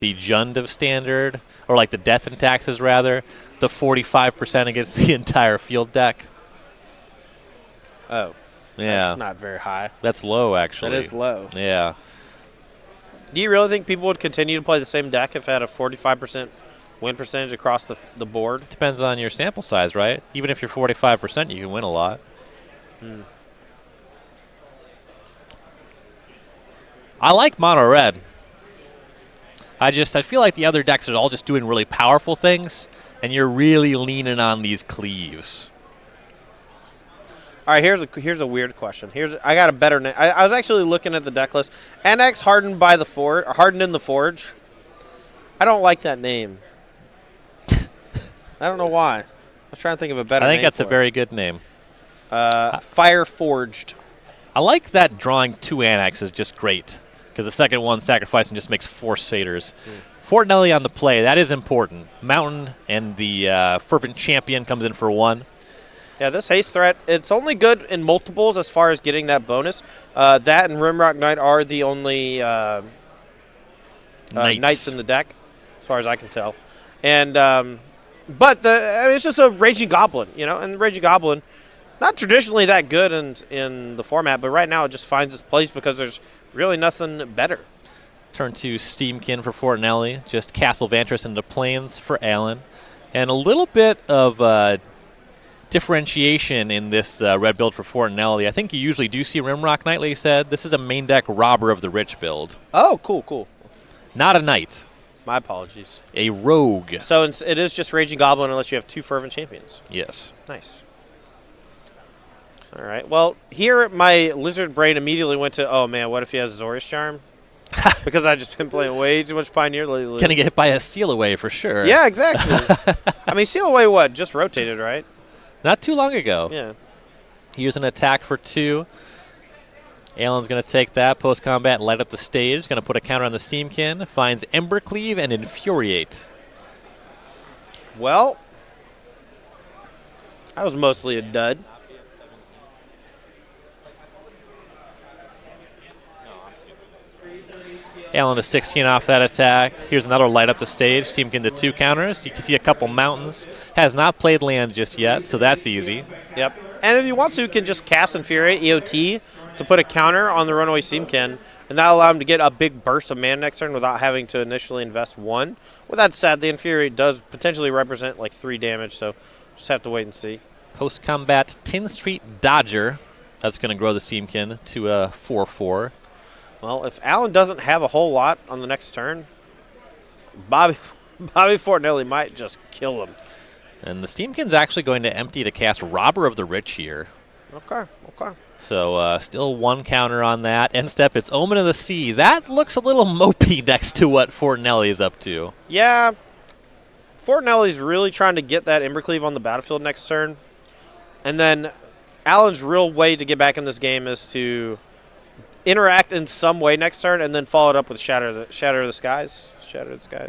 the Jund of Standard, or like the Death and Taxes rather, the 45% against the entire field deck. Oh. Yeah. That's not very high. That's low, actually. That is low. Yeah. Do you really think people would continue to play the same deck if it had a 45% win percentage across the board? Depends on your sample size, right? Even if you're 45%, you can win a lot. I like mono red. I feel like the other decks are all just doing really powerful things, and you're really leaning on these cleaves. All right, here's a weird question. I got a better name. I was actually looking at the deck list. NX hardened in the Forge. I don't like that name. I don't know why. I was trying to think of a better name. I think that's a very good name. Fire Forged. I like that drawing 2 Annex is just great, because the second one sacrificing just makes 4 Satyrs. Fortanely on the play, that is important. Mountain and the Fervent Champion comes in for 1. Yeah, this haste threat, it's only good in multiples as far as getting that bonus. That and Rimrock Knight are the only knights in the deck, as far as I can tell. And but it's just a Raging Goblin, and Raging Goblin, not traditionally that good in the format, but right now it just finds its place because there's really nothing better. Turn to Steamkin for Fortanely, just Castle Vantress into Plains for Alan, and a little bit of differentiation in this red build for Fortanely. I think you usually do see Rimrock Knight, like you said. This is a main deck Robber of the Rich build. Oh, cool. Not a knight. My apologies. A rogue. So it is just Raging Goblin unless you have 2 Fervent Champions. Yes. Nice. All right. Well, here my lizard brain immediately went to, oh, man, what if he has Zori's Charm? Because I've just been playing way too much Pioneer lately. Gonna get hit by a Seal Away for sure. Yeah, exactly. I mean, Seal Away what? Just rotated, right? Not too long ago. Yeah. Here's an attack for 2. Alan's going to take that post-combat and light up the stage. Going to put a counter on the Steamkin. Finds Embercleave and Infuriate. Well, that was mostly a dud. Alan to 16 off that attack. Here's another light up the stage. Steamkin to 2 counters. You can see a couple mountains. Has not played land just yet, so that's easy. Yep. And if he wants to, he can just cast Infuriate EOT to put a counter on the runaway Steamkin, and that'll allow him to get a big burst of mana next turn without having to initially invest 1. With that said, the Infuriate does potentially represent like 3 damage, so just have to wait and see. Post-combat Tin Street Dodger. That's going to grow the Steamkin to a 4/4. Well, if Alan doesn't have a whole lot on the next turn, Bobby Fortanely might just kill him. And the Steamkin's actually going to empty to cast Robber of the Rich here. Okay. So still 1 counter on that. End step, it's Omen of the Sea. That looks a little mopey next to what Fortanely is up to. Yeah. Fortanelli's really trying to get that Embercleave on the battlefield next turn. And then Alan's real way to get back in this game is to interact in some way next turn and then follow it up with Shatter the Skies. Shadow the Sky,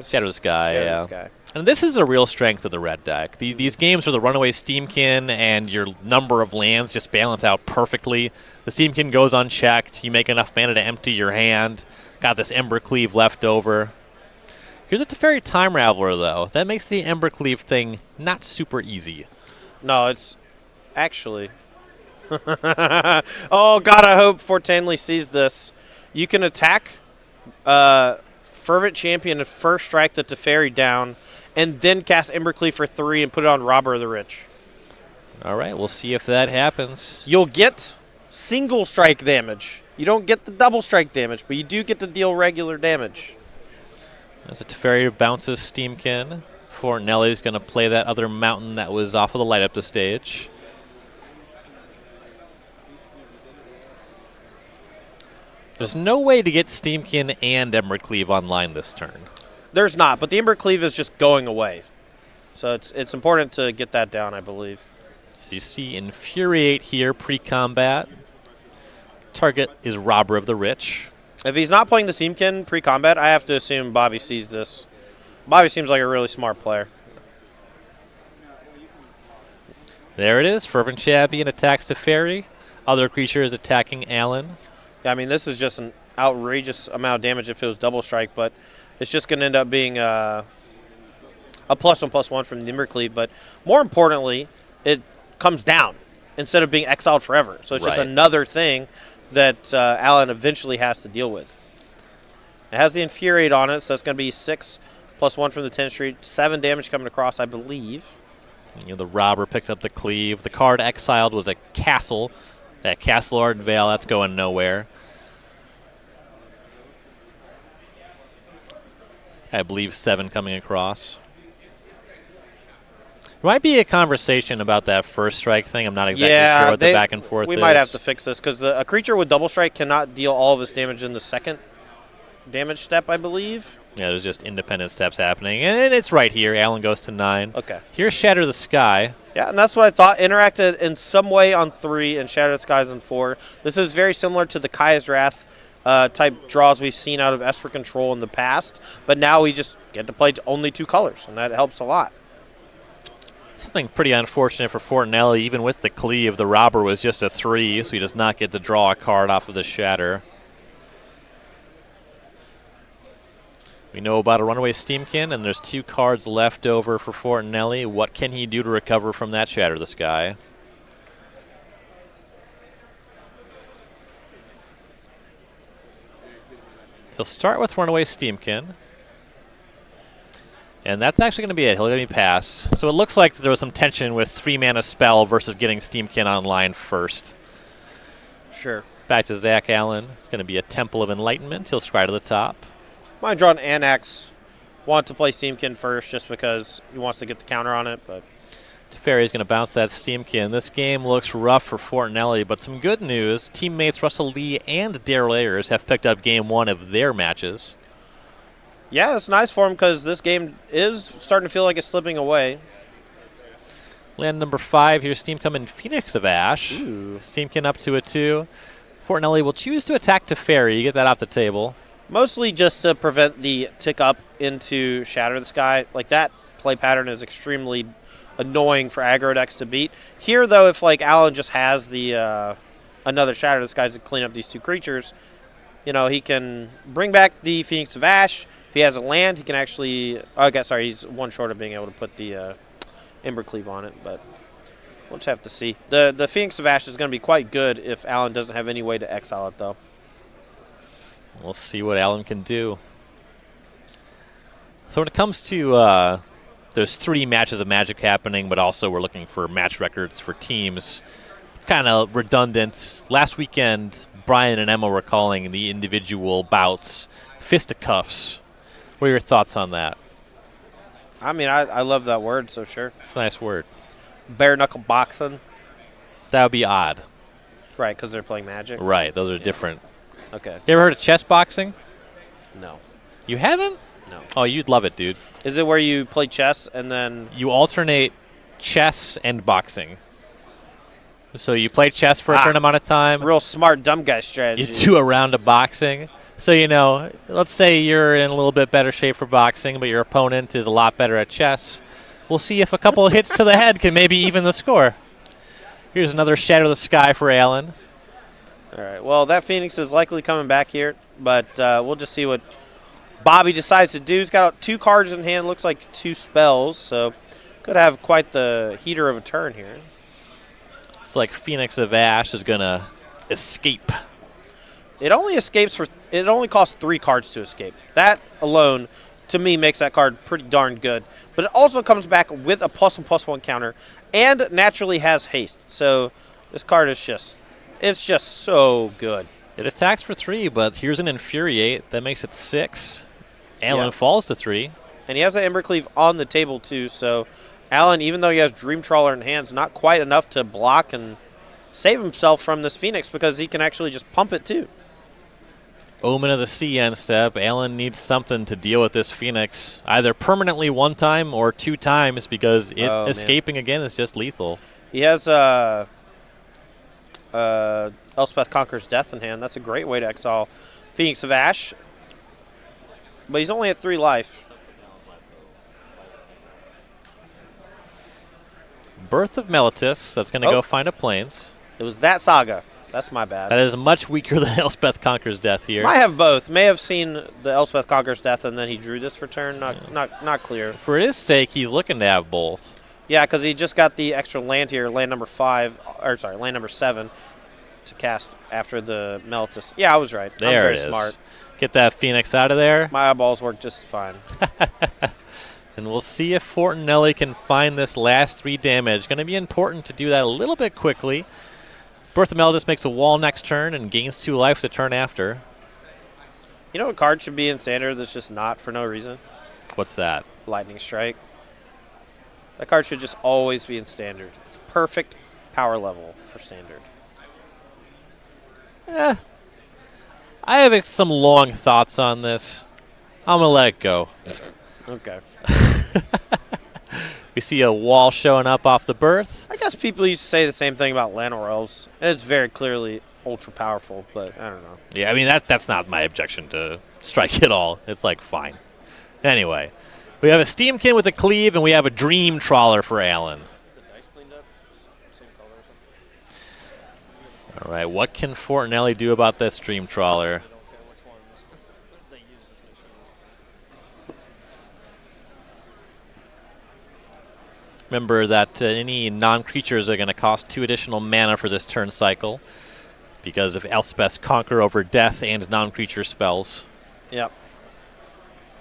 yeah. The Sky. And this is a real strength of the red deck. These games where the runaway Steamkin and your number of lands just balance out perfectly. The Steamkin goes unchecked. You make enough mana to empty your hand. Got this Embercleave left over. Here's a Teferi Time Raveler, though. That makes the Embercleave thing not super easy. No, it's actually... oh, God, I hope Fortanely sees this. You can attack Fervent Champion and first strike the Teferi down, and then cast Embercleave for 3 and put it on Robber of the Rich. All right, we'll see if that happens. You'll get single strike damage. You don't get the double strike damage, but you do get to deal regular damage. As a Teferi bounces Steamkin, Fortanely's going to play that other mountain that was off of the light up the stage. There's no way to get Steamkin and Embercleave online this turn. There's not, but the Embercleave is just going away. So it's important to get that down, I believe. So you see Infuriate here pre-combat. Target is Robber of the Rich. If he's not playing the Steamkin pre-combat, I have to assume Bobby sees this. Bobby seems like a really smart player. There it is. Fervent Champion attacks Teferi. Other creature is attacking Alan. Yeah, I mean, this is just an outrageous amount of damage if it was double strike, but it's just going to end up being a +1/+1 from the Embercleave. But more importantly, it comes down instead of being exiled forever. So it's just another thing that Alan eventually has to deal with. It has the Infuriate on it, so it's going to be 6+1 from the 10th Street, 7 damage coming across, I believe. You know, the Robber picks up the Cleave. The card exiled was a Castle. That Castle Art Veil, that's going nowhere. I believe 7 coming across. There might be a conversation about that first strike thing. I'm not exactly sure what the back and forth is. We might have to fix this because a creature with double strike cannot deal all of its damage in the second damage step, I believe. Yeah, there's just independent steps happening. And it's right here. Alan goes to 9. Okay. Here's Shatter the Sky. Yeah, and that's what I thought. Interacted in some way on 3 and Shatter the Skies on 4. This is very similar to the Kaya's Wrath type draws we've seen out of Esper Control in the past. But now we just get to play only 2 colors, and that helps a lot. Something pretty unfortunate for Fortanely. Even with the Cleave, the Robber was just a 3, so he does not get to draw a card off of the Shatter. We know about a Runaway Steamkin, and there's 2 cards left over for Fortanely. What can he do to recover from that Shatter the Sky? He'll start with Runaway Steamkin. And that's actually going to be it. He'll let me pass. So it looks like there was some tension with 3-mana spell versus getting Steamkin online first. Sure. Back to Zach Allen. It's going to be a Temple of Enlightenment. He'll scry to the top. Mine drawn Anax. Want to play Steamkin first just because he wants to get the counter on it, but Teferi's going to bounce that Steamkin. This game looks rough for Fortanely, but some good news. Teammates Russell Lee and Daryl Ayers have picked up game 1 of their matches. Yeah, it's nice for him because this game is starting to feel like it's slipping away. Land number 5, here's Steamkin Phoenix of Ash. Ooh. Steamkin up to a 2. Fortanely will choose to attack Teferi. You get that off the table. Mostly just to prevent the tick up into Shatter the Sky. Like, that play pattern is extremely annoying for aggro decks to beat. Here, though, if, like, Alan just has the another Shatter the Skies to clean up these 2 creatures, you know, he can bring back the Phoenix of Ash. If he has a land, he can actually he's 1 short of being able to put the Embercleave on it, but we'll just have to see. The Phoenix of Ash is going to be quite good if Alan doesn't have any way to exile it, though. We'll see what Alan can do. So when it comes to there's 3 matches of Magic happening, but also we're looking for match records for teams. It's kind of redundant. Last weekend, Brian and Emma were calling the individual bouts fisticuffs. What are your thoughts on that? I mean, I love that word, so sure. It's a nice word. Bare knuckle boxing. That would be odd. Right, because they're playing Magic. Right, those are different. Okay. You ever heard of chess boxing? No. You haven't? No. Oh, you'd love it, dude. Is it where you play chess and then... You alternate chess and boxing. So you play chess for a certain amount of time. Real smart dumb guy strategy. You do a round of boxing. So, you know, let's say you're in a little bit better shape for boxing, but your opponent is a lot better at chess. We'll see if a couple of hits to the head can maybe even the score. Here's another Shadow of the Sky for Alan. All right. Well, that Phoenix is likely coming back here, but we'll just see what Bobby decides to do. He's got 2 cards in hand, looks like 2 spells, so could have quite the heater of a turn here. It's like Phoenix of Ash is going to escape. It only escapes for... It only costs 3 cards to escape. That alone, to me, makes that card pretty darn good. But it also comes back with a +1/+1 counter and naturally has haste. So this card is just... It's just so good. It attacks for 3, but here's an Infuriate. That makes it 6. Alan falls to 3. And he has an Embercleave on the table, too. So Alan, even though he has Dream Trawler in hands, not quite enough to block and save himself from this Phoenix because he can actually just pump it, too. Omen of the Sea end step. Alan needs something to deal with this Phoenix, either permanently 1 time or 2 times, because escaping again is just lethal. He has Elspeth Conquers Death in hand. That's a great way to exile Phoenix of Ash. But he's only at 3 life. Birth of Meletis. That's going to go find a Plains. It was that saga. That's my bad. That is much weaker than Elspeth Conquers Death here. Might have both. May have seen the Elspeth Conquers Death and then he drew this for turn. Not clear. For his sake, he's looking to have both. Yeah, because he just got the extra land here, land number 5, or sorry, land number 7, to cast after the Meltus. Yeah, I was right. There I'm very it is. smart. Get that Phoenix out of there. My eyeballs work just fine. And we'll see if Fortanely can find this last 3 damage. Going to be important to do that a little bit quickly. Birth of Meltus makes a wall next turn and gains 2 life the turn after. You know what card should be in standard that's just not for no reason? What's that? Lightning Strike. That card should just always be in standard. It's perfect power level for standard. I have some long thoughts on this. I'm going to let it go. Okay. We see a wall showing up off the Birth. I guess people used to say the same thing about Llanowar Elves. It's very clearly ultra powerful, but I don't know. Yeah, I mean, that's not my objection to Strike at all. It's like, fine. Anyway, we have a Steamkin with a Cleave, and we have a Dream Trawler for Alan. All right, what can Fortanely do about this Dream Trawler? Remember that any non-creatures are going to cost 2 additional mana for this turn cycle because of Elspeth's Conquer over Death and non-creature spells. Yep.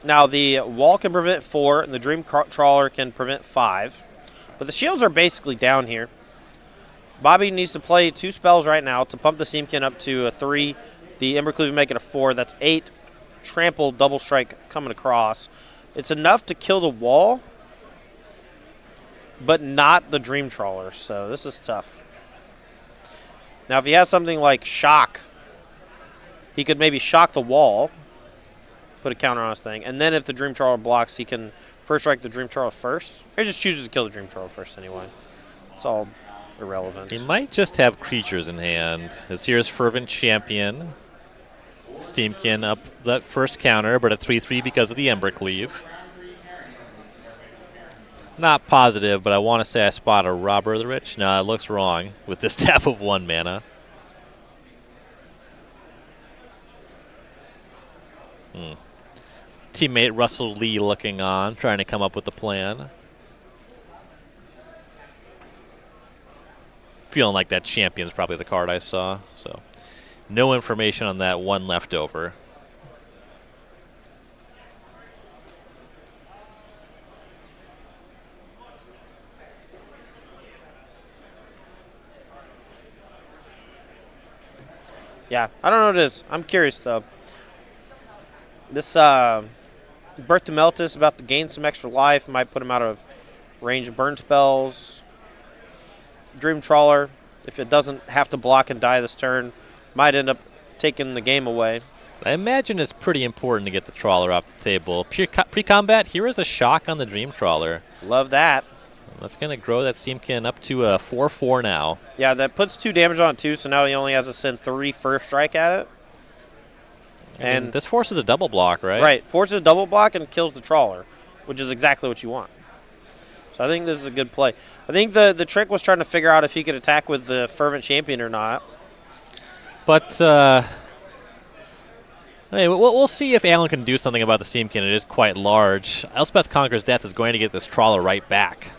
Now, the wall can prevent 4, and the Dream Trawler can prevent 5. But the shields are basically down here. Bobby needs to play 2 spells right now to pump the Steamkin up to a 3. The Embercleave make it a 4. That's 8 trample double strike coming across. It's enough to kill the wall, but not the Dream Trawler, so this is tough. Now, if he has something like Shock, he could maybe shock the wall, put a counter on his thing, and then if the Dream Trawler blocks, he can first strike the Dream Trawler first. Or he just chooses to kill the Dream Trawler first anyway. It's all irrelevant. He might just have creatures in hand. As here's Fervent Champion. Steamkin up that first counter, but a 3/3 because of the Embercleave. Not positive, but I want to say I spot a Robber of the Rich. No, it looks wrong with this tap of 1 mana. Teammate Russell Lee looking on, trying to come up with a plan. Feeling like that Champion's probably the card I saw, so no information on that 1 left over. Yeah, I don't know what it is. I'm curious, though. This Birth to Meltus about to gain some extra life. Might put him out of range of burn spells. Dream Trawler, if it doesn't have to block and die this turn, might end up taking the game away. I imagine it's pretty important to get the Trawler off the table. Pre-combat, here is a Shock on the Dream Trawler. Love that. That's going to grow that Steamkin up to a 4/4 now. Yeah, that puts 2 damage on it, too, so now he only has to send 3 first strike at it. And this forces a double block, right? Right. Forces a double block and kills the Trawler, which is exactly what you want. So I think this is a good play. I think the trick was trying to figure out if he could attack with the Fervent Champion or not. But hey, we'll see if Alan can do something about the Steamkin. It is quite large. Elspeth Conquers Death is going to get this Trawler right back.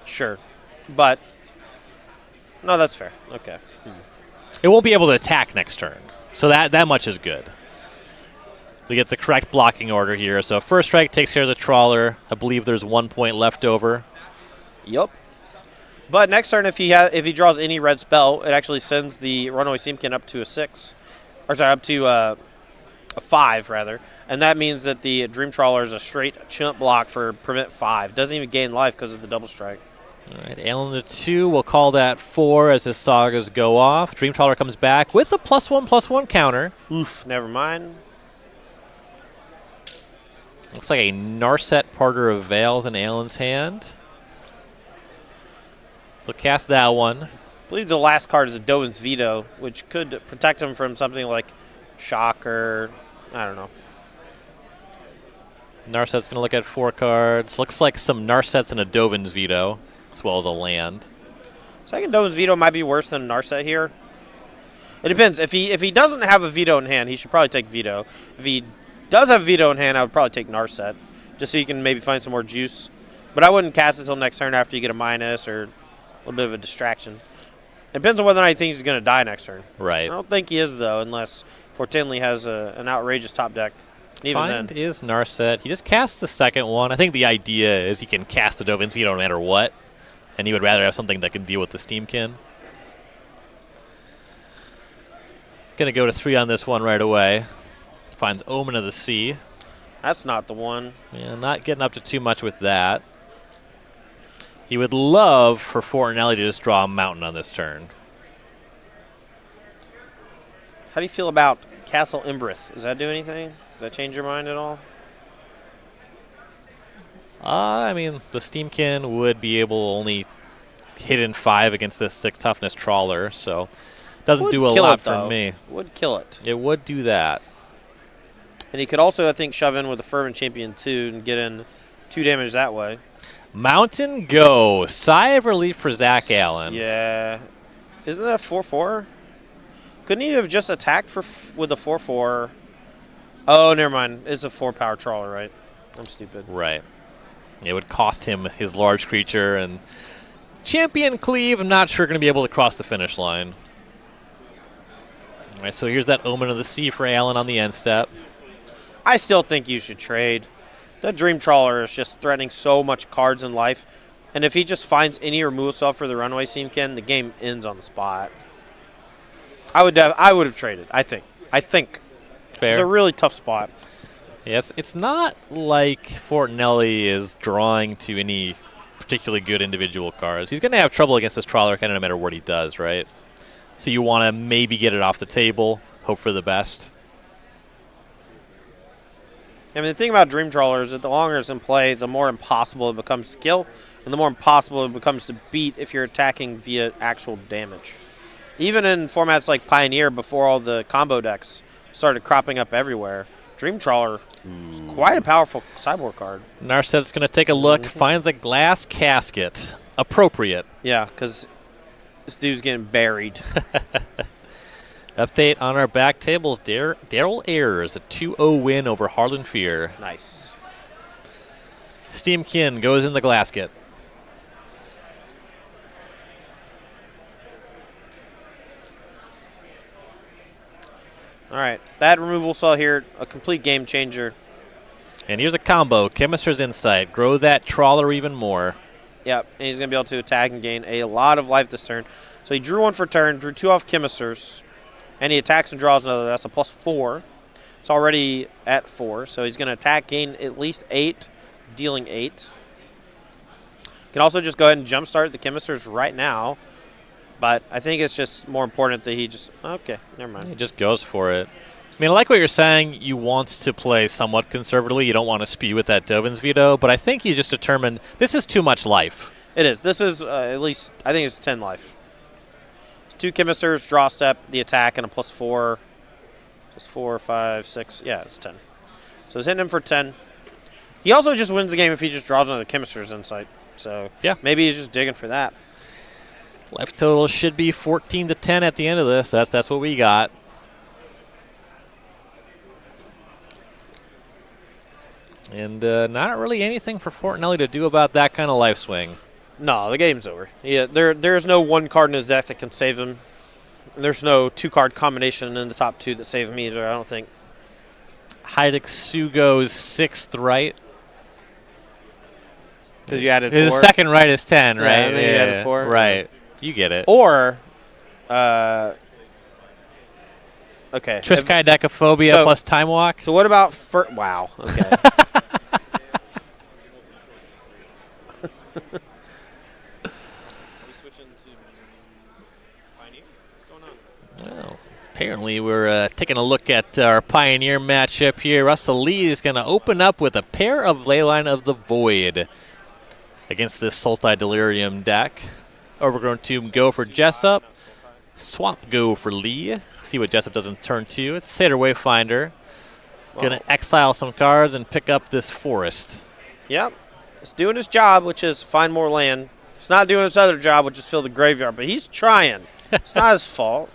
Sure. But, no, that's fair. Okay. It won't be able to attack next turn. So that much is good. We get the correct blocking order here. So first strike takes care of the Trawler. I believe there's 1 point left over. Yep. But next turn, if he draws any red spell, it actually sends the Runaway Steamkin up to a 6. Or sorry, up to a 5, rather. And that means that the Dream Trawler is a straight chump block for prevent 5. Doesn't even gain life because of the double strike. All right, Alan to 2. We'll call that 4 as his sagas go off. Dream Trawler comes back with a +1/+1 counter. Oof, never mind. Looks like a Narset Parter of Veils in Alan's hand. We'll cast that one. I believe the last card is a Dovin's Veto, which could protect him from something like Shock or, I don't know. Narset's going to look at 4 cards. Looks like some Narsets and a Dovin's Veto, as well as a land. Second Dovin's Veto might be worse than Narset here. It depends. If he doesn't have a veto in hand, he should probably take veto. If he does have veto in hand, I would probably take Narset, just so you can maybe find some more juice. But I wouldn't cast it until next turn after you get a minus or a little bit of a distraction. It depends on whether or not he thinks he's going to die next turn. Right. I don't think he is, though, unless Fortanely has an outrageous top deck. Even Find then. is Narset. He just casts the second one. I think the idea is he can cast a Dovin's Veto no matter what, and he would rather have something that can deal with the Steamkin. Going to go to 3 on this one right away. Finds Omen of the Sea. That's not the one. Yeah, not getting up to too much with that. He would love for Fortanely to just draw a mountain on this turn. How do you feel about Castle Imbrith? Does that do anything? Does that change your mind at all? I mean, the Steamkin would be able to only hit in 5 against this 6 toughness trawler, so doesn't do a lot for me. Would kill it. It would do that. And he could also, I think, shove in with a Fervent Champion, too, and get in 2 damage that way. Mountain Go. Sigh of relief for Zach Allen. Yeah. Isn't that 4/4? Couldn't he have just attacked with a 4/4? Oh, never mind. It's a 4-power trawler, right? I'm stupid. Right. It would cost him his large creature, and Champion Cleave, I'm not sure going to be able to cross the finish line. All right, so here's that Omen of the Sea for Allen on the end step. I still think you should trade. That Dream Trawler is just threatening so much cards in life. And if he just finds any removal spell for the Runaway Steamkin, the game ends on the spot. I would have traded, I think. Fair. It's a really tough spot. Yes, it's not like Fortanely is drawing to any particularly good individual cards. He's going to have trouble against this Trawler kind of no matter what he does, right? So you want to maybe get it off the table, hope for the best. I mean, the thing about Dream Trawler is that the longer it's in play, the more impossible it becomes to kill, and the more impossible it becomes to beat if you're attacking via actual damage. Even in formats like Pioneer, before all the combo decks started cropping up everywhere, Dream Trawler is quite a powerful sideboard card. Narset's going to take a look, finds a glass casket. Appropriate. Yeah, because this dude's getting buried. Update on our back tables. Daryl Ayers, a 2-0 win over Harlan Fear. Nice. Steamkin goes in the glasket. All right, that removal saw here, a complete game changer. And here's a combo. Chemister's Insight. Grow that Trawler even more. Yep, and he's going to be able to attack and gain a lot of life this turn. So he drew 1 for turn, drew 2 off Chemisters, and he attacks and draws another. That's a +4. It's already at 4, so he's going to attack, gain at least 8, dealing 8. Can also just go ahead and jumpstart the Chemisters right now, but I think it's just more important that he just, okay, never mind. He just goes for it. I mean, I like what you're saying. You want to play somewhat conservatively. You don't want to spew with that Dovin's Veto, but I think he's just determined this is too much life. It is. This is at least, I think it's 10 life. 2 Chemisters, draw step, the attack, and a +4. +4, 5, 6. Yeah, it's 10. So it's hitting him for 10. He also just wins the game if he just draws another Chemister's Insight. So yeah, maybe he's just digging for that. Life total should be 14-10 at the end of this. That's what we got. And not really anything for Fortanely to do about that kind of life swing. No, the game's over. Yeah, there's no one card in his deck that can save him. There's no 2-card combination in the top 2 that save him either, I don't think. Hidexugo's 6th right. Because you added 4. His second right is 10, right? And then you added 4. Right. You get it. Or, okay. Triskai Decaphobia plus Time Walk. So what about wow. Okay. Well, apparently we're taking a look at our Pioneer matchup here. Russell Lee is going to open up with a pair of Leyline of the Void against this Sultai Delirium deck. Overgrown Tomb go for Jessup. Swamp go for Lee. See what Jessup does in turn 2. It's Satyr Wayfinder. Going to exile some cards and pick up this forest. Yep. It's doing his job, which is find more land. It's not doing its other job, which is fill the graveyard, but he's trying. It's not his fault.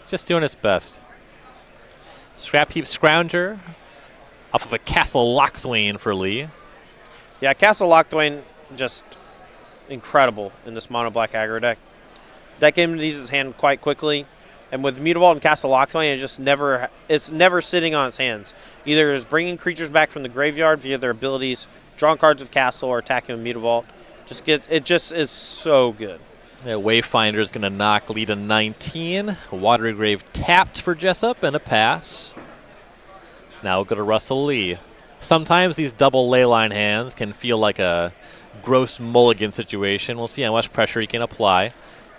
Just doing its best. Scrap Heap Scrounger off of a Castle Lockthwain for Lee. Yeah, Castle Lockthwain, just incredible in this mono black aggro deck. That game uses his hand quite quickly, and with Mutavault and Castle Lockthwain, it's never sitting on its hands. Either it's bringing creatures back from the graveyard via their abilities, drawing cards with Castle, or attacking with Mutavault. It just is so good. Yeah, Wayfinder is going to knock Lee to 19. Watery Grave tapped for Jessup and a pass. Now we'll go to Russell Lee. Sometimes these double leyline hands can feel like a gross mulligan situation. We'll see how much pressure he can apply.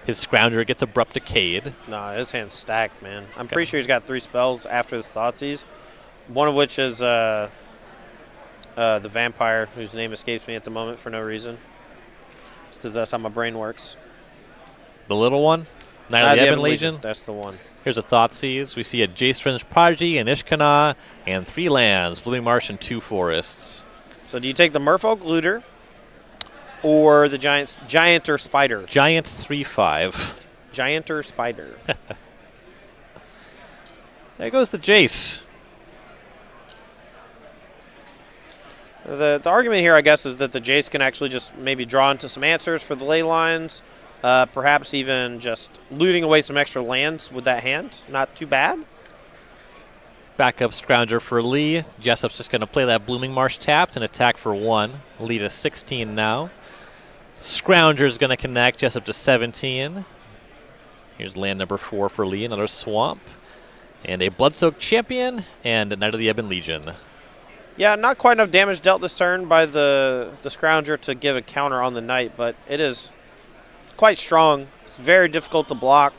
His Scrounger gets Abrupt Decayed. Nah, his hand's stacked, man. I'm pretty sure he's got 3 spells after the Thoughtseize, one of which is the Vampire, whose name escapes me at the moment for no reason. It's because that's how my brain works. The little one? Knight of the Ebon Legion? That's the one. Here's a Thoughtseize. We see a Jace Prodigy, an Ishkana, and 3 lands, Blooming Marsh and 2 forests. So do you take the Merfolk Looter or the Giant or Spider? Giant 3/5. Giant or Spider. There goes the Jace. The argument here, I guess, is that the Jace can actually just maybe draw into some answers for the ley lines. Perhaps even just looting away some extra lands with that hand. Not too bad. Backup Scrounger for Lee. Jessup's just going to play that Blooming Marsh tapped and attack for 1. Lee to 16 now. Scrounger's going to connect Jessup to 17. Here's land number 4 for Lee, another Swamp. And a Bloodsoaked Champion and a Knight of the Ebon Legion. Yeah, not quite enough damage dealt this turn by the Scrounger to give a counter on the Knight, but it is quite strong. It's very difficult to block.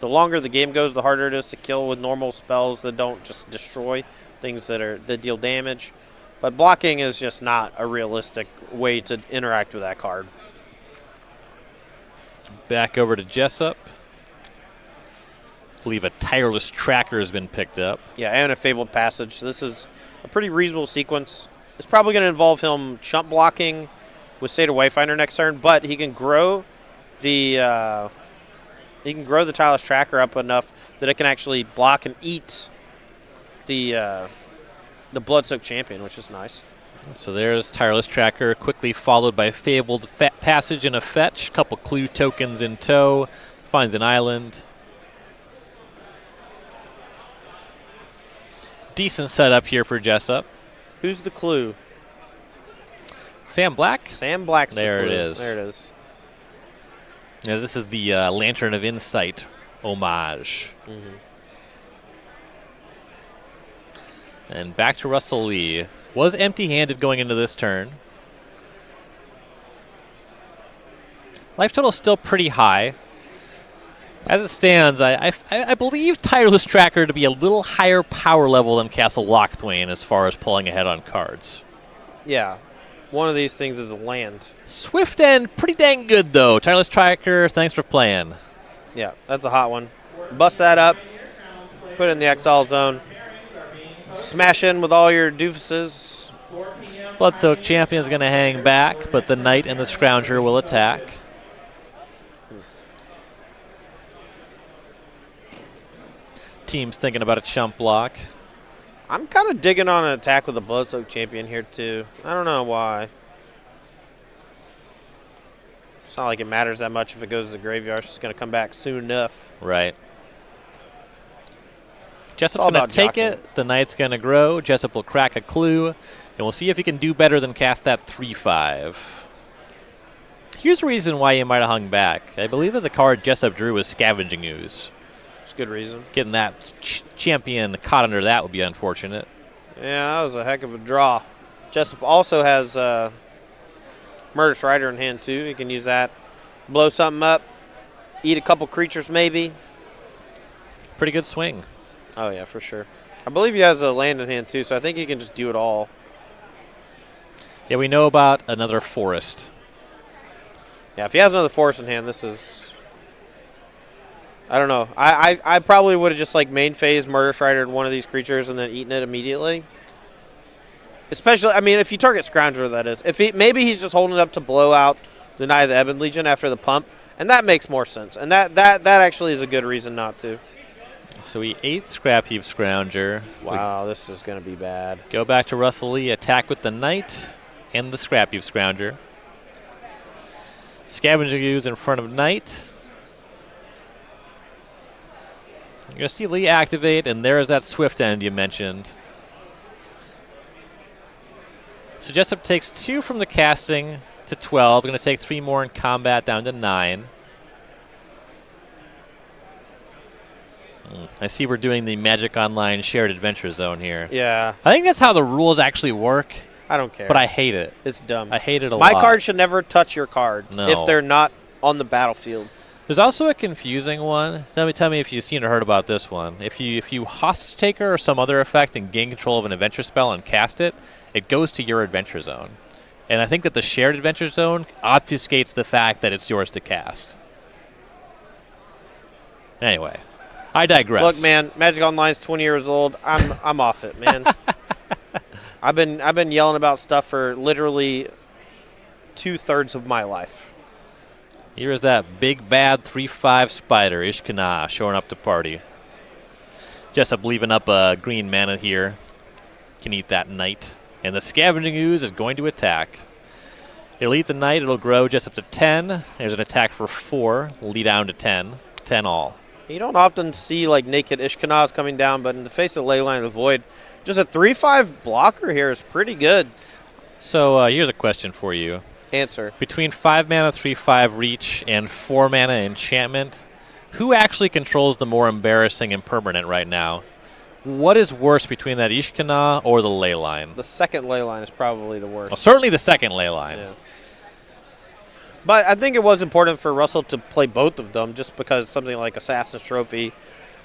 The longer the game goes, the harder it is to kill with normal spells that don't just destroy things that deal damage. But blocking is just not a realistic way to interact with that card. Back over to Jessup. I believe a Tireless Tracker has been picked up. Yeah, and a Fabled Passage. This is a pretty reasonable sequence. It's probably going to involve him chump blocking with Seder Wayfinder next turn, but he can grow the Tireless Tracker up enough that it can actually block and eat the Bloodsoaked Champion, which is nice. So there's Tireless Tracker, quickly followed by Fabled Passage and a Fetch. Couple clue tokens in tow. Finds an island. Decent setup here for Jessup. Who's the clue? Sam Black? Sam Black's there the clue. It is. There it is. Now, this is the Lantern of Insight homage. Mm-hmm. And back to Russell Lee. Was empty-handed going into this turn. Life total is still pretty high. As it stands, I believe Tireless Tracker to be a little higher power level than Castle Lockthwain as far as pulling ahead on cards. Yeah. One of these things is a land. Swift End, pretty dang good, though. Tireless Tracker, thanks for playing. Yeah, that's a hot one. Bust that up. Put it in the exile zone. Smash in with all your doofuses. Bloodsoaked Champion is going to hang back, but the Knight and the Scrounger will attack. Team's thinking about a chump block. I'm kind of digging on an attack with the Bloodsoaked Champion here, too. I don't know why. It's not like it matters that much if it goes to the graveyard. It's just going to come back soon enough. Right. Jessup's going to take it. The Knight's going to grow. Jessup will crack a clue. And we'll see if he can do better than cast that 3/5. Here's a reason why he might have hung back. I believe that the card Jessup drew was Scavenging Ooze. It's a good reason. Getting that champion caught under that would be unfortunate. Yeah, that was a heck of a draw. Jessup also has Murderous Rider in hand, too. He can use that. Blow something up. Eat a couple creatures, maybe. Pretty good swing. Oh, yeah, for sure. I believe he has a land in hand, too, so I think he can just do it all. Yeah, we know about another forest. Yeah, if he has another forest in hand, this is... I don't know. I probably would have just, like, main phase Murderous Rider one of these creatures and then eaten it immediately. Especially, I mean, if you target Scrounger, that is. Maybe he's just holding it up to blow out the Knight of the Ebon Legion after the pump, and that makes more sense. And that actually is a good reason not to. So we ate Scrap Heap Scrounger. Wow, this is going to be bad. Go back to Russell Lee, attack with the Knight and the Scrap Heap Scrounger. Scavenging Ooze in front of Knight. You're going to see Lee activate, and there's that Swift End you mentioned. So Jessup takes 2 from the casting to 12. Going to take 3 more in combat down to 9. I see we're doing the Magic Online Shared Adventure Zone here. Yeah. I think that's how the rules actually work, I don't care. but I hate it. It's dumb. I hate it a lot. My cards should never touch your cards No. if they're not on the battlefield. There's also a confusing one. Tell me if you've seen or heard about this one. If you Hostage Taker or some other effect and gain control of an adventure spell and cast it, it goes to your adventure zone. And I think that the Shared Adventure Zone obfuscates the fact that it's yours to cast. Anyway, I digress. Look, man, Magic Online's 20 years old. I'm off it, man. I've been yelling about stuff for literally 2/3 of my life. Here is that big bad 3/5 spider, Ishkana, showing up to party. Jessup leaving up a green mana here. Can eat that Knight. And the Scavenging Ooze is going to attack. It'll eat the Knight. It'll grow Jessup to 10. There's an attack for 4. Lead down to 10. 10 all. You don't often see like naked Ishkanas coming down, but in the face of Leyline of the Void, just a 3/5 blocker here is pretty good. So here's a question for you. Answer. Between 5 mana 3/5 reach and 4 mana enchantment, who actually controls the more embarrassing impermanent right now? What is worse between that Ishkana or the Leyline? The second Leyline is probably the worst. Well, certainly the second Leyline. Yeah. But I think it was important for Russell to play both of them just because something like Assassin's Trophy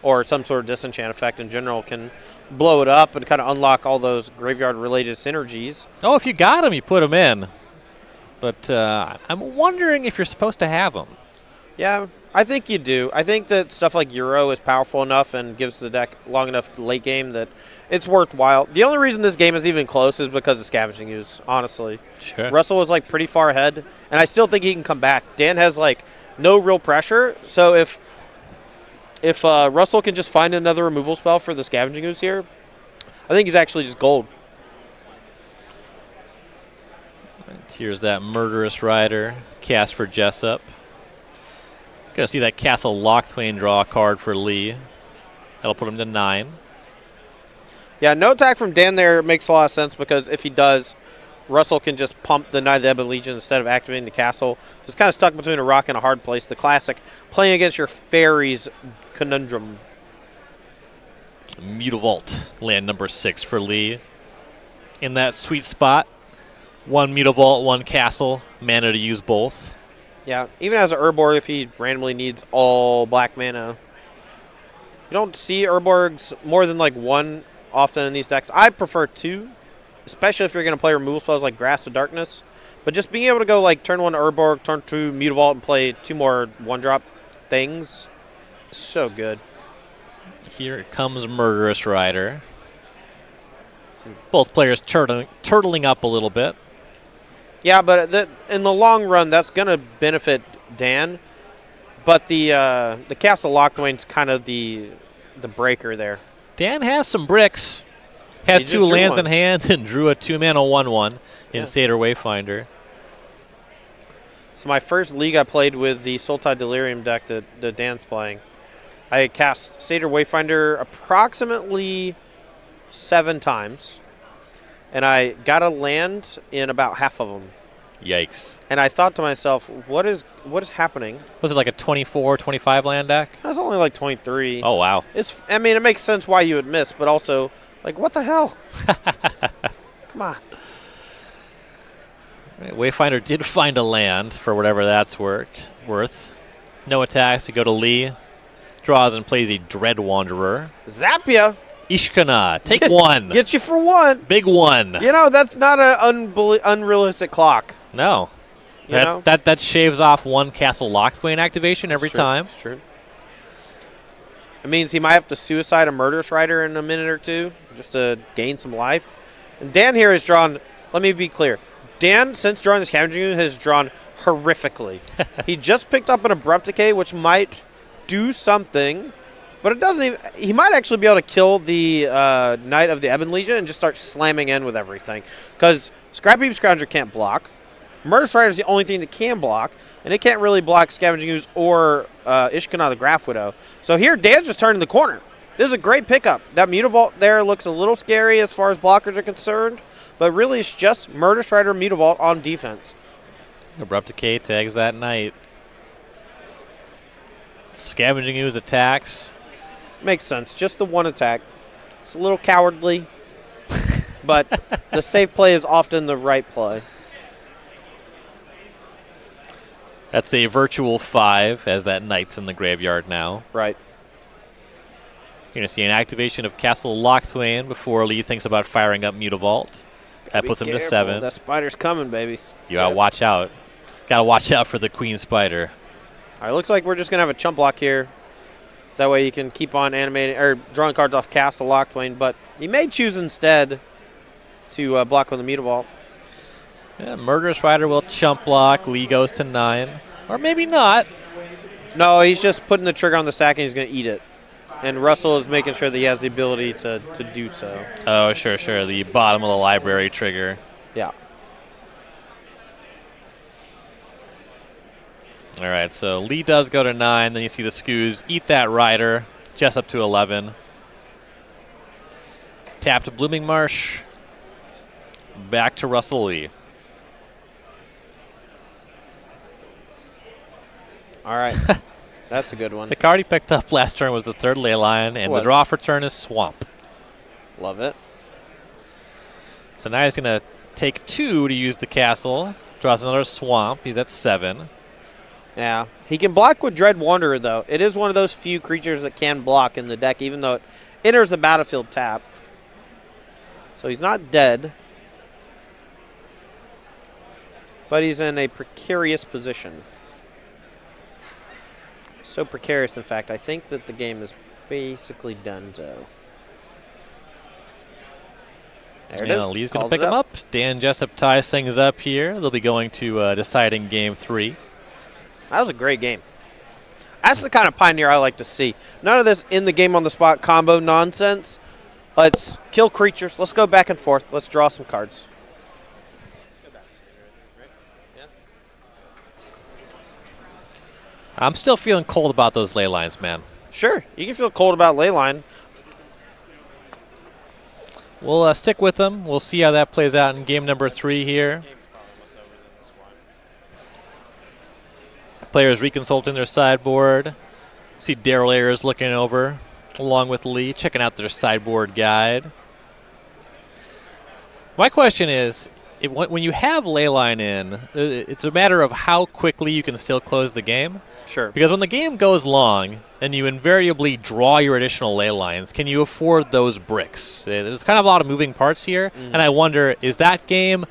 or some sort of disenchant effect in general can blow it up and kind of unlock all those graveyard-related synergies. Oh, if you got him, you put him in. But I'm wondering if you're supposed to have him. Yeah, I think you do. I think that stuff like Euro is powerful enough and gives the deck long enough late game that it's worthwhile. The only reason this game is even close is because of Scavenging Ooze, honestly. Sure. Russell was like pretty far ahead, and I still think he can come back. Dan has like no real pressure, so if Russell can just find another removal spell for the Scavenging Ooze here, I think he's actually just gold. Here's that Murderous Rider cast for Jessup. Gonna see that Castle Lockthwain draw a card for Lee. That'll put him to 9. Yeah, no attack from Dan there makes a lot of sense because if he does, Russell can just pump the Knight of the Ebon Legion instead of activating the castle. Just kind of stuck between a rock and a hard place. The classic playing against your fairies conundrum. Mutavault, land number 6 for Lee. In that sweet spot. 1 Mutavault, 1 Castle. Mana to use both. Yeah, even as an Urborg, if he randomly needs all black mana. You don't see Urborgs more than like 1 often in these decks. I prefer 2, especially if you're going to play removal spells like Grasp of Darkness. But just being able to go like turn 1 Urborg, turn 2 Mutavault, and play 2 more 1-drop things is so good. Here comes Murderous Rider. Both players turtling up a little bit. Yeah, but in the long run, that's going to benefit Dan. But the Castle Lockthwain's kind of the breaker there. Dan has some bricks. Has He 2 just drew lands one. in hand and drew a 2-mana 1/1 in Yeah. Satyr Wayfinder. So my first league I played with the Sultai Delirium deck that Dan's playing. I cast Satyr Wayfinder approximately 7 times. And I got a land in about half of them. Yikes. And I thought to myself, what is happening? Was it like a 24, 25 land deck? That's only like 23. Oh, wow. I mean, it makes sense why you would miss, but also, like, what the hell? Come on. Right, Wayfinder did find a land for whatever that's worth. No attacks. We go to Lee. Draws and plays a Dread Wanderer. Zapia. Ishkana. Take 1. Get you for 1. Big 1. You know, that's not an unrealistic clock. No. You know? That shaves off 1 Castle Lockthwain activation every time. It's true. It means he might have to suicide a Murderous Rider in a minute or 2 just to gain some life. And Dan here has drawn, let me be clear, Dan, since drawing this Scavenging Ooze, has drawn horrifically. He just picked up an Abrupt Decay, which might do something, But it doesn't even. He might actually be able to kill the Knight of the Ebon Legion and just start slamming in with everything. Because Scrap Heap Scrounger can't block. Murder Strider is the only thing that can block. And it can't really block Scavenging Ooze or Ishkana the Graph Widow. So here, Dan's just turning the corner. This is a great pickup. That Mutavault there looks a little scary as far as blockers are concerned. But really, it's just Murder Strider Mutavault on defense. Abrupt Decay tags that Knight. Scavenging Ooze attacks. Makes sense. Just the one attack. It's a little cowardly, but the safe play is often the right play. That's a virtual 5 as that Knight's in the graveyard now. Right. You're going to see an activation of Castle Lochthwain before Lee thinks about firing up Mutavault. That puts him to 7. That spider's coming, baby. You got to watch out. Got to watch out for the Queen Spider. All right, looks like we're just going to have a chump block here. That way you can keep on animating or drawing cards off Castle Lochthwain, but you may choose instead to block with the Mutavault. Yeah, Murderous Rider will chump block. Lee goes to 9. Or maybe not. No, he's just putting the trigger on the stack and he's going to eat it. And Russell is making sure that he has the ability to do so. Oh, sure. The bottom of the library trigger. Yeah. All right, so Lee does go to 9. Then you see the Scoos eat that Rider. Jessup to 11. Tap to Blooming Marsh. Back to Russell Lee. All right. That's a good one. The card he picked up last turn was the 3rd Leyline, and the draw for turn is Swamp. Love it. So now he's going to take 2 to use the castle. Draws another Swamp. He's at 7. Yeah. He can block with Dread Wanderer, though. It is one of those few creatures that can block in the deck, even though it enters the battlefield tapped. So he's not dead. But he's in a precarious position. So precarious, in fact, I think that the game is basically done, though. There it is. Lee's going to pick him up. Dan Jessup ties things up here. They'll be going to deciding game 3. That was a great game. That's the kind of Pioneer I like to see. None of this in the game on the spot combo nonsense. Let's kill creatures. Let's go back and forth. Let's draw some cards. I'm still feeling cold about those ley lines, man. Sure. You can feel cold about Leyline. We'll stick with them. We'll see how that plays out in game number 3 here. Players reconsulting their sideboard. See Daryl Ayers looking over, along with Lee, checking out their sideboard guide. My question is, when you have Leyline in, it's a matter of how quickly you can still close the game. Sure. Because when the game goes long and you invariably draw your additional ley lines, can you afford those bricks? There's kind of a lot of moving parts here, and I wonder, is that game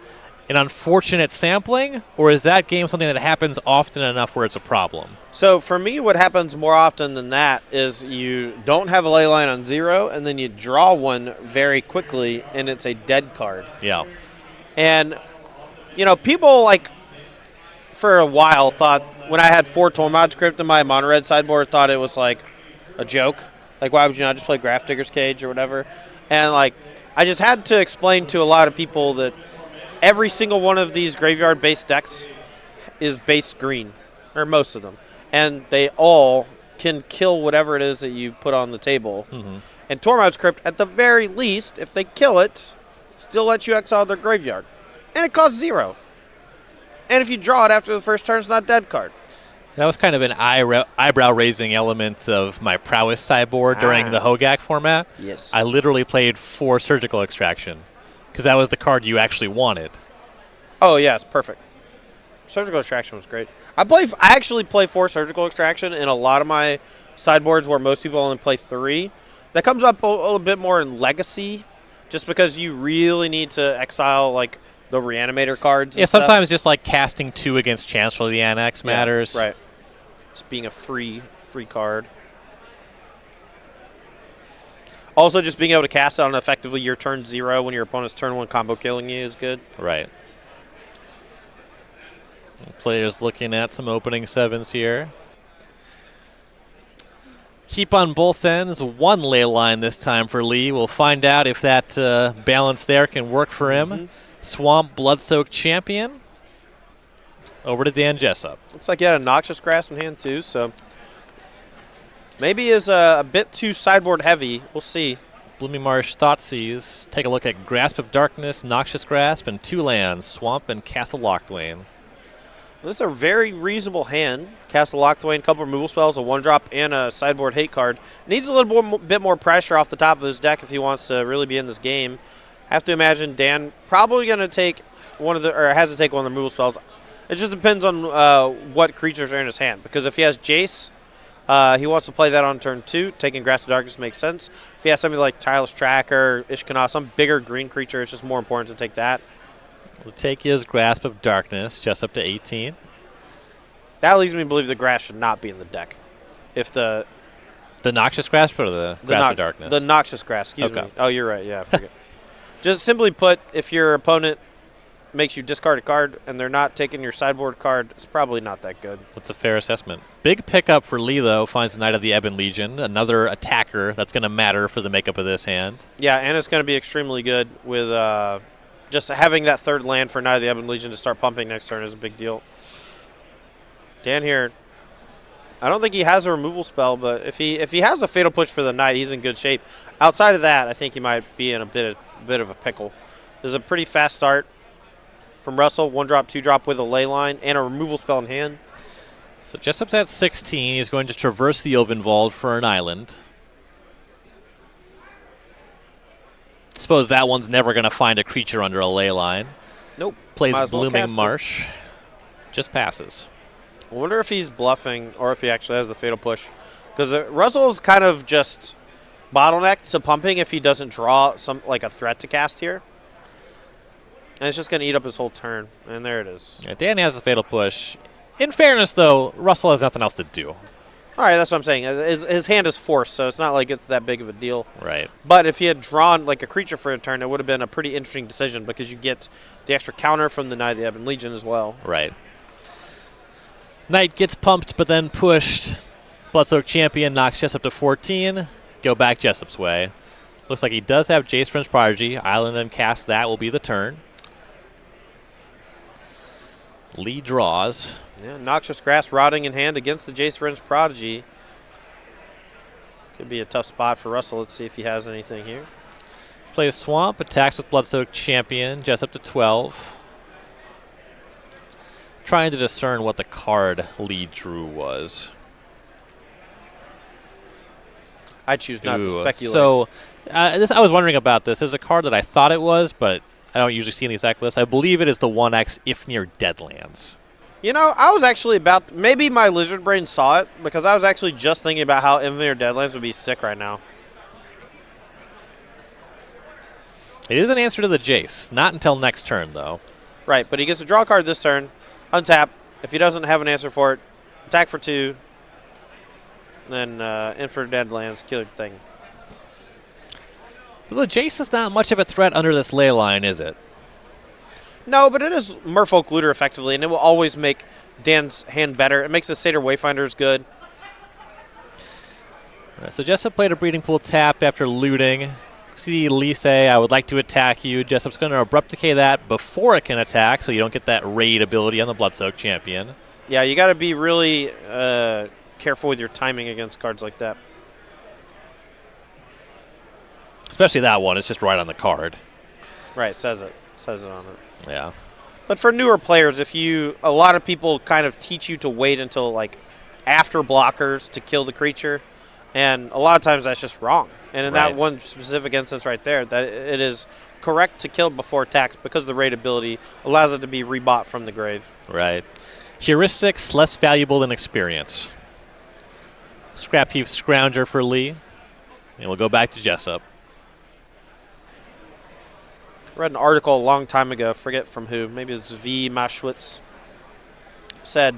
an unfortunate sampling, or is that game something that happens often enough where it's a problem? So for me, what happens more often than that is you don't have a Leyline on 0, and then you draw one very quickly, and it's a dead card. Yeah. And, you know, people, like, for a while thought, when I had 4 Tormod's Crypt in my mono red sideboard, thought it was, like, a joke. Like, why would you not just play Graph Digger's Cage or whatever? And, like, I just had to explain to a lot of people that every single one of these graveyard-based decks is base green, or most of them. And they all can kill whatever it is that you put on the table. And Tormod's Crypt, at the very least, if they kill it, still lets you exile their graveyard. And it costs 0. And if you draw it after the first turn, it's not a dead card. That was kind of an eyebrow-raising element of my prowess sideboard during the Hogak format. Yes. I literally played 4 Surgical Extraction, because that was the card you actually wanted. Oh, yeah, it's perfect. Surgical Extraction was great. I actually play 4 Surgical Extraction in a lot of my sideboards where most people only play 3. That comes up a little bit more in Legacy, just because you really need to exile, like, the Reanimator cards. Yeah, sometimes just like casting 2 against Chancellor of the Annex matters. Right. Just being a free card. Also, just being able to cast it on effectively your turn 0 when your opponent's turn 1 combo killing you is good. Right. Players looking at some opening 7s here. keep on both ends. One ley line this time for Lee. We'll find out if that balance there can work for him. Swamp, Blood-Soaked Champion. Over to Dan Jessup. Looks like he had a Noxious Grasp in hand too, so maybe is a bit too sideboard heavy. We'll see. Blooming Marsh, Thoughtseize. Take a look at Grasp of Darkness, Noxious Grasp, and 2 lands, Swamp and Castle Locthwain. This is a very reasonable hand. Castle Locthwain, couple removal spells, a 1-drop, and a sideboard hate card. Needs a little bit more pressure off the top of his deck if he wants to really be in this game. Have to imagine Dan probably going to take has to take one of the removal spells. It just depends on what creatures are in his hand. Because if he has Jace, he wants to play that on turn 2. Taking Grasp of Darkness makes sense. If he has something like Tireless Tracker, Ishkanah, some bigger green creature, it's just more important to take that. We'll take his Grasp of Darkness, just up to 18. That leads me to believe the Grasp should not be in the deck. If the Noxious Grasp or the Grasp of Darkness? The Noxious Grasp, excuse me. Oh, you're right. Yeah, I forget. Just simply put, if your opponent makes you discard a card and they're not taking your sideboard card, it's probably not that good. That's a fair assessment. Big pickup for Lee, though. Finds the Knight of the Ebon Legion, another attacker that's going to matter for the makeup of this hand. Yeah, and it's going to be extremely good with just having that third land for Knight of the Ebon Legion to start pumping next turn is a big deal. Dan here, I don't think he has a removal spell, but if he has a Fatal Push for the Knight, he's in good shape. Outside of that, I think he might be in a bit of a pickle. There's a pretty fast start from Russell, 1-drop, 2-drop with a ley line and a removal spell in hand. So Jessup's at 16. He's going to traverse the Ovenwald for an island. Suppose that one's never going to find a creature under a ley line. Nope. Plays Blooming Marsh. Just passes. I wonder if he's bluffing or if he actually has the Fatal Push. Because Russell's kind of just bottlenecked to pumping if he doesn't draw a threat to cast here. And it's just going to eat up his whole turn. And there it is. Yeah, Dan has the Fatal Push. In fairness, though, Russell has nothing else to do. All right, that's what I'm saying. His hand is forced, so it's not like it's that big of a deal. Right. But if he had drawn like a creature for a turn, it would have been a pretty interesting decision because you get the extra counter from the Knight of the Ebon Legion as well. Right. Knight gets pumped, but then pushed. Blood-Soaked Champion knocks Jessup to 14. Go back Jessup's way. Looks like he does have Jace Prince Prodigy. Island and cast that will be the turn. Lee draws. Yeah, Noxious Grass rotting in hand against the Jace Prince Prodigy. Could be a tough spot for Russell. Let's see if he has anything here. Plays Swamp, attacks with Blood-Soaked Champion, Jessup to 12. Trying to discern what the card Lee drew was. I choose not to speculate. So, I was wondering about this. There's a card that I thought it was, but I don't usually see in the exact list. I believe it is the 1X If Near Deadlands. You know, I was actually maybe my lizard brain saw it, because I was actually just thinking about how If Near Deadlands would be sick right now. It is an answer to the Jace. Not until next turn, though. Right, but he gets to draw a card this turn, untap. If he doesn't have an answer for it, attack for 2, and then Infinite Deadlands, kill thing. The Jace is not much of a threat under this ley line, is it? No, but it is Merfolk Looter effectively, and it will always make Dan's hand better. It makes the Satyr Wayfinders good. Right, so Jessup played a Breeding Pool tap after looting. See Lee say, I would like to attack you. Jessup's going to Abrupt Decay that before it can attack, so you don't get that raid ability on the Blood-Soaked Champion. Yeah, you got to be really careful with your timing against cards like that. Especially that one. It's just right on the card. Right, says it on it. Yeah. But for newer players, a lot of people kind of teach you to wait until like after blockers to kill the creature, and a lot of times that's just wrong. And in that one specific instance right there, that it is correct to kill before attacks because the raid ability allows it to be rebought from the grave. Right. Heuristics less valuable than experience. Scrap Heap Scrounger for Lee. And we'll go back to Jessup. I read an article a long time ago, forget from who, maybe it's V. Maschwitz, said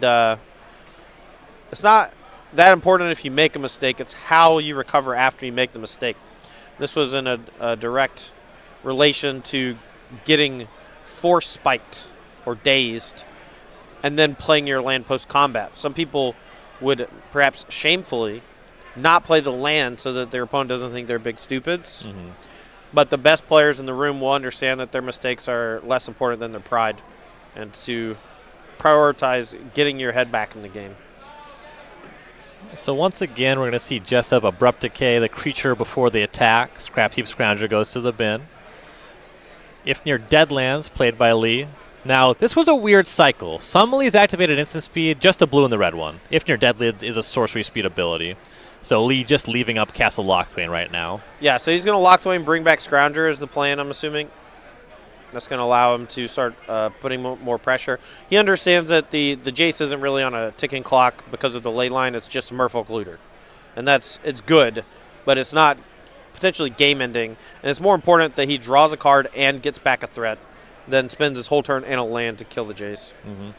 it's not that important if you make a mistake, it's how you recover after you make the mistake. This was in a direct relation to getting force spiked or dazed and then playing your land post-combat. Some people would perhaps shamefully not play the land so that their opponent doesn't think they're big stupids. Mm-hmm. But the best players in the room will understand that their mistakes are less important than their pride, and to prioritize getting your head back in the game. So once again, we're going to see Jessup Abrupt Decay, the creature before the attack. Scrap Heap Scrounger goes to the bin. If near Deadlands, played by Lee. Now, this was a weird cycle. Some Lee's activated instant speed, just the blue and the red one. If near Deadlands is a sorcery speed ability. So Lee just leaving up Castle Lochthwain right now. Yeah, so he's going to Lochthwain, bring back Scrounger is the plan, I'm assuming. That's going to allow him to start putting more pressure. He understands that the Jace isn't really on a ticking clock because of the ley line. It's just Merfolk Looter. And it's good, but it's not potentially game-ending. And it's more important that he draws a card and gets back a threat than spends his whole turn and a land to kill the Jace. Mm-hmm.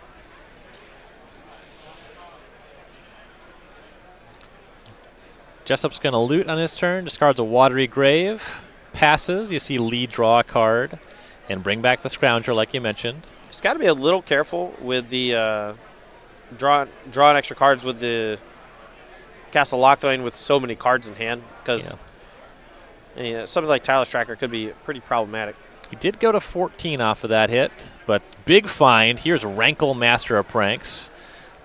Jessup's going to loot on his turn, discards a Watery Grave, passes. You see Lee draw a card and bring back the Scrounger like you mentioned. He's got to be a little careful with the drawing extra cards with the Castle Lochthwain with so many cards in hand, because something like Tireless Tracker could be pretty problematic. He did go to 14 off of that hit, but big find. Here's Rankle, Master of Pranks.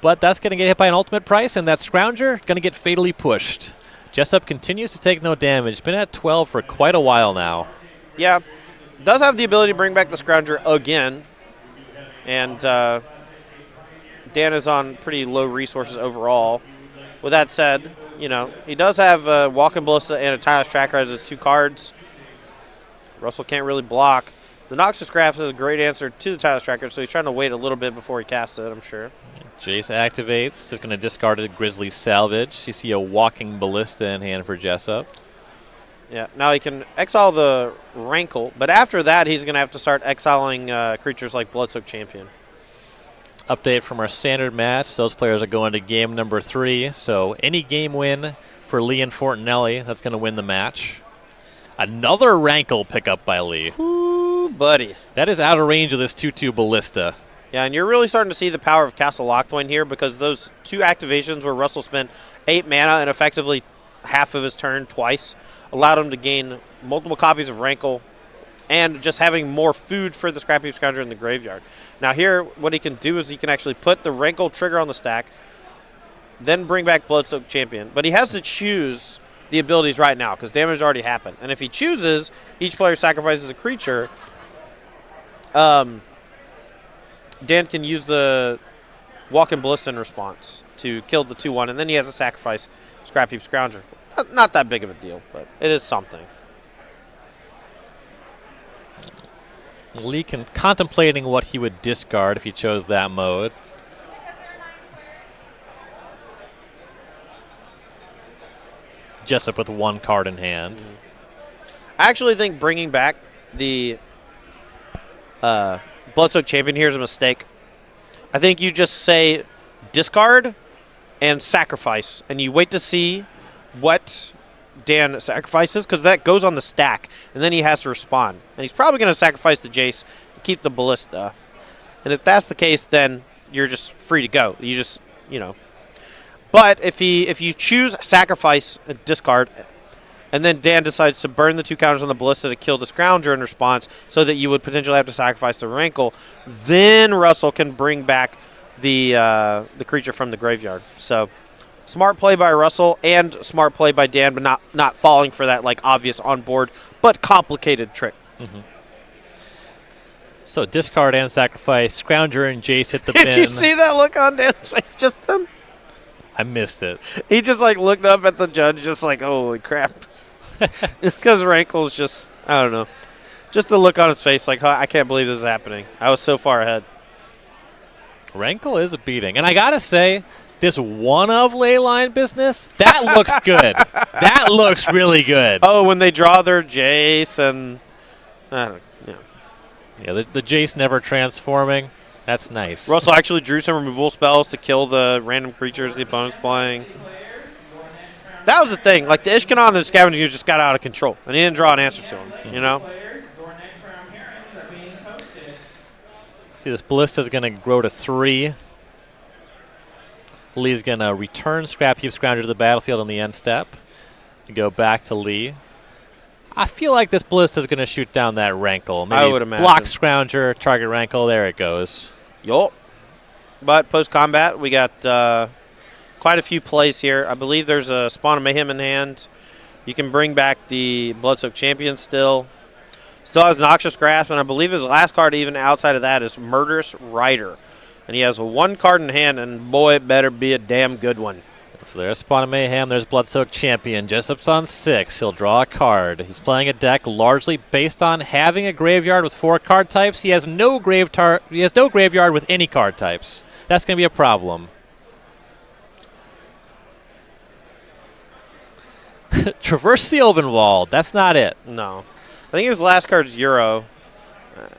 But that's going to get hit by an ultimate price, and that Scrounger going to get fatally pushed. Jessup continues to take no damage. Been at 12 for quite a while now. Yeah, does have the ability to bring back the Scrounger again. And Dan is on pretty low resources overall. With that said, he does have Walking Ballista and a Tireless Tracker as his two cards. Russell can't really block. The Noxious Grasp is a great answer to the Tireless Tracker, so he's trying to wait a little bit before he casts it, I'm sure. Jace activates. Just going to discard a Grizzly Salvage. You see a Walking Ballista in hand for Jessup. Yeah, now he can exile the Rankle, but after that he's going to have to start exiling creatures like Bloodsoaked Champion. Update from our standard match. Those players are going to game number 3, so any game win for Lee and Fortanely, that's going to win the match. Another Rankle pickup by Lee. Ooh, buddy. That is out of range of this 2/2 Ballista. Yeah, and you're really starting to see the power of Castle Lochthwain here, because those two activations where Russell spent 8 mana and effectively half of his turn twice allowed him to gain multiple copies of Rankle and just having more food for the Scrap Heap Scrounger in the graveyard. Now here, what he can do is he can actually put the Rankle trigger on the stack, then bring back Bloodsoaked Champion. But he has to choose the abilities right now, because damage already happened. And if he chooses, each player sacrifices a creature, Dan can use the Walking Ballista in response to kill the 2/1, and then he has to sacrifice Scrap Heap Scrounger. Not that big of a deal, but it is something. Lee contemplating what he would discard if he chose that mode. Jessup with 1 card in hand. I actually think bringing back the Bloodsoaked Champion here is a mistake. I think you just say discard and sacrifice, and you wait to see what Dan sacrifices, because that goes on the stack, and then he has to respond. And he's probably going to sacrifice the Jace and keep the Ballista. And if that's the case, then you're just free to go. You just, But if you choose sacrifice and discard, and then Dan decides to burn the 2 counters on the Ballista to kill the Scrounger in response, so that you would potentially have to sacrifice the Rankle, then Russell can bring back the creature from the graveyard. So smart play by Russell and smart play by Dan, but not falling for that obvious on board but complicated trick. Mm-hmm. So discard and sacrifice. Scrounger and Jace hit the bin. Did you see that look on Dan's face just then? I missed it. He just looked up at the judge just holy crap. It's because Rankle's just, I don't know. Just the look on his face I can't believe this is happening. I was so far ahead. Rankle is a beating. And I got to say, this one of Leyline business, that looks good. That looks really good. Oh, when they draw their Jace and, I don't know. Yeah, the Jace never transforming. That's nice. Russell actually drew some removal spells to kill the random creatures the opponent's playing. That was the thing. The Ishkanon and the Scavenger just got out of control, and he didn't draw an answer to him, See, this Ballista is going to grow to 3. Lee's going to return Scrap Heap Scrounger to the battlefield on the end step. Go back to Lee. I feel like this Ballista is going to shoot down that Rankle. Maybe I would imagine. block Scrounger, target Rankle. There it goes. Yup. But post-combat, we got quite a few plays here. I believe there's a Spawn of Mayhem in hand. You can bring back the Bloodsoaked Champion still. Still has Noxious Grasp, and I believe his last card even outside of that is Murderous Rider. And he has one card in hand, and boy, it better be a damn good one. So there's Spawn of Mayhem, there's Bloodsoaked Champion. Jessup's on 6. He'll draw a card. He's playing a deck largely based on having a graveyard with 4 card types. He has no graveyard with any card types. That's going to be a problem. Traverse the Ovenwald. That's not it. No. I think his last card's Euro.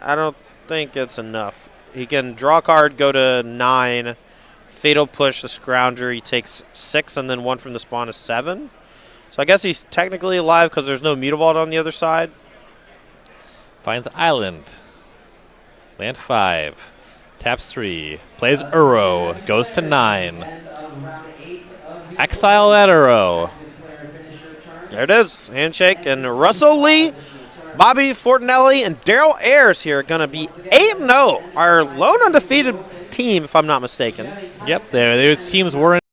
I don't think it's enough. He can draw a card, go to 9, Fatal Push the Scrounger. He takes 6, and then 1 from the spawn is 7. So I guess he's technically alive because there's no Mutavault on the other side. Finds Island. Land 5. Taps 3. Plays Uro. Goes to 9. Exile that Uro. There it is. Handshake. And Russell Lee, Bobby Fortanely, and Daryl Ayers here are going to be 8-0. Our lone undefeated team, if I'm not mistaken. Yep, their teams were